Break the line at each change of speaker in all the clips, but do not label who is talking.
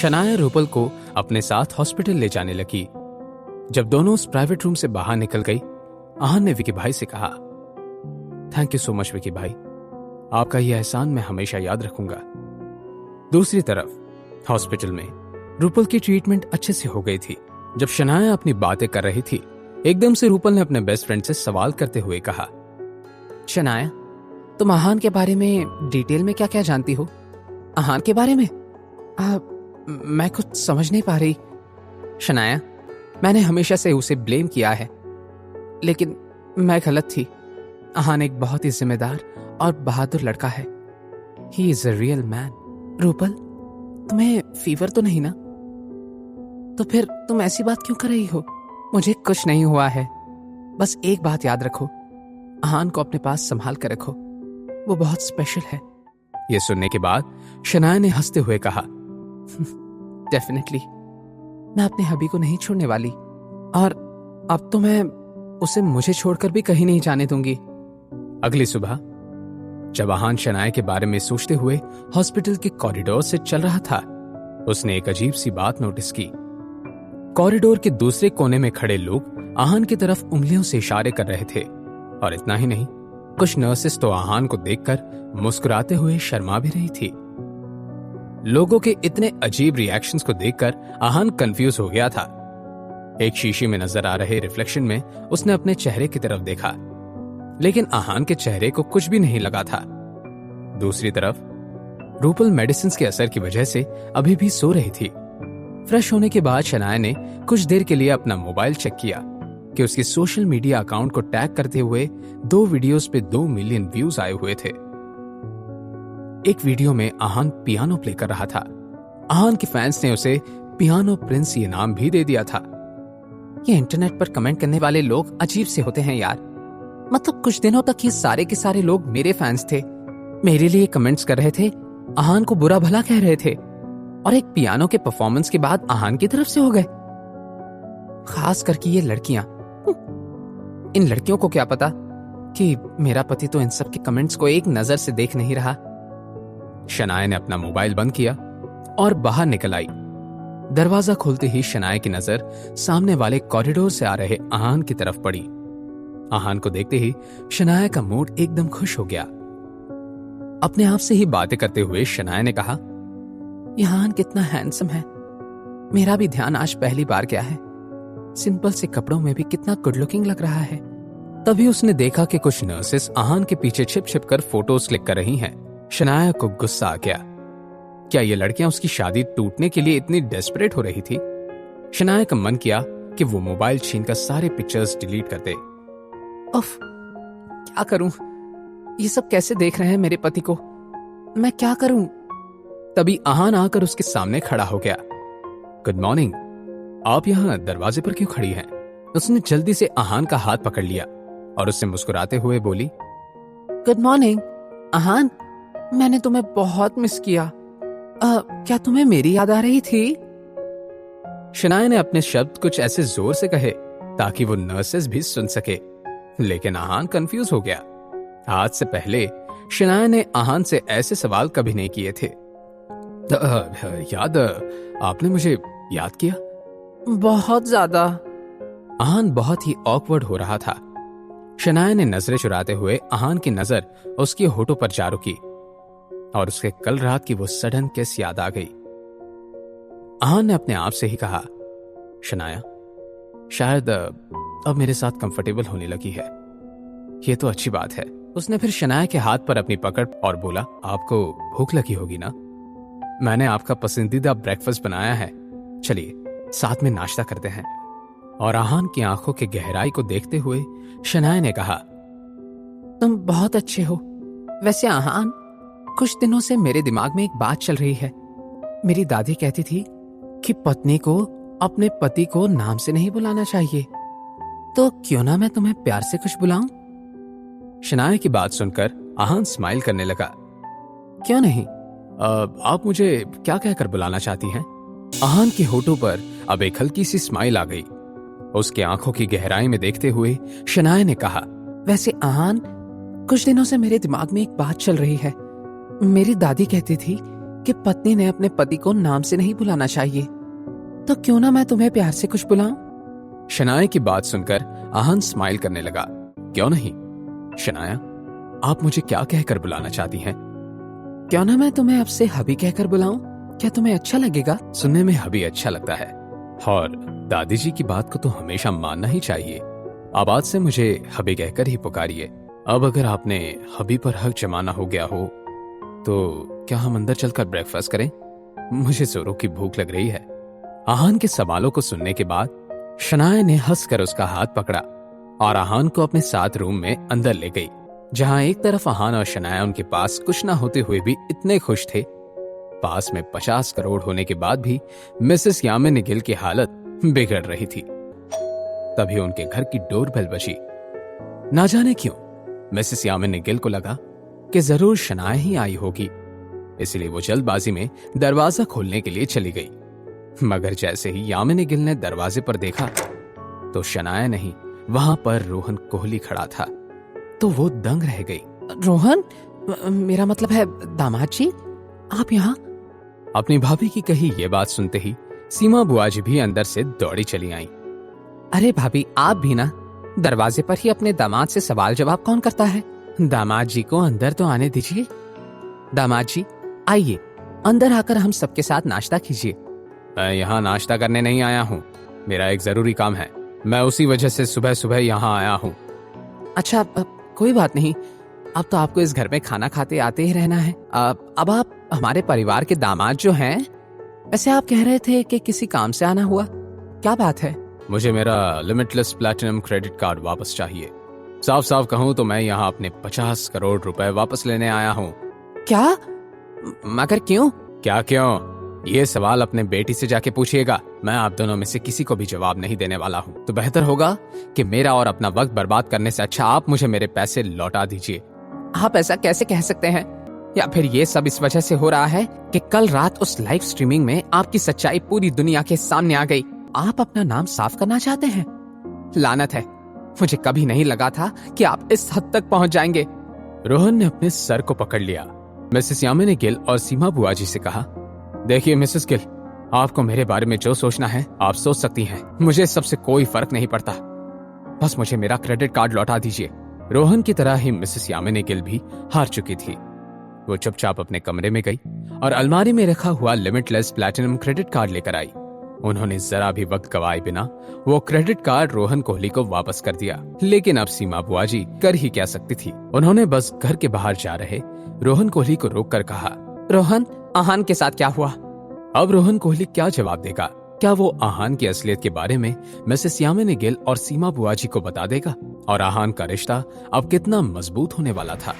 शनाया रूपल को अपने साथ हॉस्पिटल ले जाने लगी। जब दोनों उस प्राइवेट रूम से बाहर निकल गई, आहान ने विकी भाई से कहा, thank you so much Vicky भाई, आपका यह एहसान मैं हमेशा याद रखूंगा। दूसरी तरफ हॉस्पिटल में रूपल की ट्रीटमेंट अच्छे से हो गई थी। जब शनाया अपनी बातें कर रही थी, एकदम से रूपल ने अपने बेस्ट फ्रेंड से सवाल करते हुए कहा, शनाया, तुम आहान के बारे में डिटेल में क्या क्या जानती हो? आहान के बारे में? मैं कुछ समझ नहीं पा रही। शनाया, मैंने हमेशा से उसे ब्लेम किया है, लेकिन मैं गलत थी। आहान एक बहुत ही जिम्मेदार और बहादुर लड़का है। He is a real man. Rupal, तुम्हें फीवर तो नहीं ना? तो फिर तुम ऐसी बात क्यों कर रही हो? मुझे कुछ नहीं हुआ है। बस एक बात याद रखो, आहान को अपने पास संभाल कर रखो, वो बहुत स्पेशल है। यह सुनने के बाद शनाया ने हंसते हुए कहा, डेफिनेटली, मैं अपने हबी को नहीं छोड़ने वाली, और अब तो मैं उसे मुझे छोड़कर भी कहीं नहीं जाने दूंगी। अगली सुबह जब आहान शनाया के बारे में सोचते हुए हॉस्पिटल के कॉरिडोर से चल रहा था, उसने एक अजीब सी बात नोटिस की। कॉरिडोर के दूसरे कोने में खड़े लोग आहान की तरफ उंगलियों से इशारे कर रहे थे, और इतना ही नहीं, कुछ नर्सेस तो आहान को देखकर मुस्कुराते हुए शर्मा भी रही थी। लोगों के इतने अजीब रिएक्शंस को देखकर आहान कंफ्यूज हो गया था। एक शीशे में नजर आ रहे रिफ्लेक्शन में उसने अपने चेहरे की तरफ देखा, लेकिन आहान के चेहरे को कुछ भी नहीं लगा था। दूसरी तरफ रूपल मेडिसिन के असर की वजह से अभी भी सो रही थी। फ्रेश होने के बाद शनाया ने कुछ देर के लिए अपना मोबाइल चेक किया कि उसके सोशल मीडिया अकाउंट को टैग करते हुए 2 वीडियोस पे 2 मिलियन व्यूज आए हुए थे। एक वीडियो में आहान पियानो प्ले कर रहा था। आहान के फैंस ने उसे पियानो प्रिंस ये नाम भी दे दिया था। ये इंटरनेट पर कमेंट करने वाले लोग अजीब से होते हैं यार। मतलब कुछ दिनों तक ये सारे के सारे लोग मेरे फैंस थे, मेरे लिए कमेंट्स कर रहे थे, आहान को बुरा भला कह रहे थे, और एक पियानो के परफॉर्मेंस के बाद आहान की तरफ से हो गए। खास करके ये लड़कियां, इन लड़कियों को क्या पता कि मेरा पति तो इन सब के कमेंट्स को एक नजर से देख नहीं रहा। शनाया ने अपना मोबाइल बंद किया और बाहर निकल आई। दरवाजा खोलते ही शनाया की नजर सामने वाले कॉरिडोर से आ रहे आहान की तरफ पड़ी। आहान को देखते ही शनाया का मूड एकदम खुश हो गया। अपने आप से ही बातें करते हुए शनाया ने कहा, यह आहान कितना हैंडसम है। मेरा भी ध्यान आज पहली बार गया है। सिंपल से कपड़ों में भी कितना गुड लुकिंग लग रहा है। तभी उसने देखा कि कुछ नर्सेस आहान के पीछे छिप छिप कर फोटोज क्लिक कर रही हैं। शनाया को गुस्सा आ गया। क्या ये लड़कियां उसकी शादी टूटने के लिए इतनी डेस्परेट हो रही थी? शनाया का मन किया कि वो मोबाइल छीनकर सारे पिक्चर्स डिलीट कर दे। उफ, क्या करूं? ये सब कैसे देख रहे हैं मेरे पति को? मैं क्या करूं? तभी आहान आकर उसके सामने खड़ा हो गया। गुड मॉर्निंग, आप यहाँ दरवाजे पर क्यों खड़ी हैं? उसने जल्दी से आहान का हाथ पकड़ लिया और उससे मुस्कुराते हुए बोली, गुड मॉर्निंग आहान, मैंने तुम्हें बहुत मिस किया। क्या तुम्हें मेरी याद आ रही थी? शनाया ने अपने शब्द कुछ ऐसे जोर से कहे ताकि वो नर्सेस भी सुन सके, लेकिन आहान कंफ्यूज हो गया। आज से पहले शनाया ने आहान से ऐसे सवाल कभी नहीं किए थे। याद, आपने मुझे याद किया? बहुत ज्यादा। आहान बहुत ही ऑकवर्ड हो रहा था। शनाया ने नजरें चुराते हुए आहान की नजर उसके होठों पर जा रुकी और उसके कल रात की वो सडन किस याद आ गई। आहान ने अपने आप से ही कहा, शनाया शायद अब मेरे साथ कंफर्टेबल होने लगी है। ये तो अच्छी बात है। उसने फिर शनाया के हाथ पर अपनी पकड़ और बोला, आपको भूख लगी होगी ना? मैंने आपका पसंदीदा ब्रेकफास्ट बनाया है, चलिए साथ में नाश्ता करते हैं। और आहान की आंखों की गहराई को देखते हुए शनाया ने कहा, तुम बहुत अच्छे हो। वैसे आहान, कुछ दिनों से मेरे दिमाग में एक बात चल रही है। मेरी दादी कहती थी कि पत्नी को अपने पति को नाम से नहीं बुलाना चाहिए, तो क्यों ना मैं तुम्हें प्यार से कुछ बुलाऊं? शनाया की बात सुनकर आहान स्माइल करने लगा। क्यों नहीं, आप मुझे क्या कहकर बुलाना चाहती हैं? आहान के होठों पर अब एक हल्की सी स्माइल आ गई। उसके आंखों की गहराई में देखते हुए शनाया ने कहा, वैसे आहान, कुछ दिनों से मेरे दिमाग में एक बात चल रही है। मेरी दादी कहती थी कि पत्नी ने अपने पति को नाम से नहीं बुलाना चाहिए, तो क्यों ना मैं तुम्हें प्यार से कुछ बुलाऊं? शनाया की बात सुनकर आहान स्माइल करने लगा। क्यों नहीं शनाया, आप मुझे क्या कहकर बुलाना चाहती हैं? क्यों ना मैं तुम्हें अब से हबी कहकर बुलाऊं? क्या तुम्हें अच्छा लगेगा? सुनने में हबी अच्छा लगता है, और दादी जी की बात को तो हमेशा मानना ही चाहिए। अब आज से मुझे हबी कहकर ही पुकारिए। अब अगर आपने हबी पर हक जमाना हो गया हो तो क्या हम अंदर चलकर ब्रेकफास्ट करें? मुझे जोरों की भूख लग रही है। आहान के सवालों को सुनने के बाद शनाया ने हंसकर उसका हाथ पकड़ा और आहान को अपने साथ रूम में अंदर ले गई, जहां एक तरफ आहान और शनाया उनके पास कुछ ना होते हुए भी इतने खुश थे। पास में 50 करोड़ होने के बाद भी मिसेस यामिनी गिल की हालत बिगड़ रही थी। तभी उनके घर की डोरबेल बजी। ना जाने क्यों मिसेस यामिनी गिल को लगा कि जरूर शनाया ही आई होगी, इसलिए वो जल्दबाजी में दरवाजा खोलने के लिए चली गई। मगर जैसे ही यामिनी गिल ने दरवाजे पर देखा तो शनाया नहीं, वहां पर रोहन कोहली खड़ा था। तो वो दंग रह गई। रोहन, मेरा मतलब है दामाद जी, आप यहाँ? अपनी भाभी की कही ये बात सुनते ही सीमा बुआ जी भी अंदर से दौड़ी चली आईं। अरे भाभी, आप भी ना, दरवाजे पर ही अपने दामाद से सवाल जवाब कौन करता है? दामाद जी को अंदर तो आने दीजिए। दामाद जी आइए, अंदर आकर हम सबके साथ नाश्ता कीजिए। मैं यहाँ नाश्ता करने नहीं आया हूँ, मेरा एक जरूरी काम है, मैं उसी वजह से सुबह सुबह यहाँ आया हूँ। अच्छा, कोई बात नहीं, अब तो आपको इस घर में खाना खाते आते ही रहना है। अब आप हमारे परिवार के दामाद जो हैं। वैसे आप कह रहे थे कि किसी काम से आना हुआ, क्या बात है? मुझे मेरा लिमिटलेस प्लैटिनम क्रेडिट कार्ड वापस चाहिए। साफ साफ कहूँ तो मैं यहाँ अपने 50 करोड़ रुपए वापस लेने आया हूँ। क्या? मगर क्यों? क्या क्यों? ये सवाल अपने बेटी से जाके पूछिएगा। मैं आप दोनों में से किसी को भी जवाब नहीं देने वाला हूँ। तो बेहतर होगा कि मेरा और अपना वक्त बर्बाद करने से अच्छा आप मुझे मेरे पैसे लौटा दीजिए। आप ऐसा कैसे कह सकते हैं? या फिर ये सब इस वजह से हो रहा है कि कल रात उस लाइव स्ट्रीमिंग में आपकी सच्चाई पूरी दुनिया के सामने आ गई। आप अपना नाम साफ करना चाहते हैं? लानत है, मुझे कभी नहीं लगा था कि आप इस हद तक पहुंच जाएंगे। रोहन ने अपने सर को पकड़ लिया। मिसेस यामिनी गिल और सीमा बुआ जी से कहा, देखिए मिसेस गिल, आपको मेरे बारे में जो सोचना है आप सोच सकती हैं, मुझे सबसे कोई फर्क नहीं पड़ता, बस मुझे मेरा क्रेडिट कार्ड लौटा दीजिए। रोहन की तरह ही मिसेस यामिनी गिल भी हार चुकी थी। वो चुपचाप अपने कमरे में गई और अलमारी में रखा हुआ लिमिटलेस प्लैटिनम क्रेडिट कार्ड लेकर आई। उन्होंने जरा भी वक्त गवाए बिना वो क्रेडिट कार्ड रोहन कोहली को वापस कर दिया। लेकिन अब सीमा बुआ जी कर ही क्या सकती थी। उन्होंने बस घर के बाहर जा रहे रोहन कोहली को रोककर कहा, रोहन, आहान के साथ क्या हुआ? अब रोहन कोहली क्या जवाब देगा? क्या वो आहान की असलियत के बारे में मिसेस यामिनी गिल और सीमा बुआ जी को बता देगा? और आहान का रिश्ता अब कितना मजबूत होने वाला था?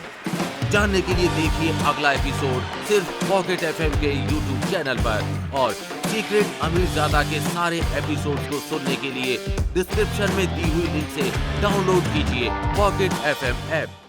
जानने के लिए देखिए अगला एपिसोड सिर्फ पॉकेट एफएम के यूट्यूब चैनल पर, और सीक्रेट अमीरजादा के सारे एपिसोड्स को सुनने के लिए डिस्क्रिप्शन में दी हुई लिंक से डाउनलोड कीजिए पॉकेट एफएम ऐप।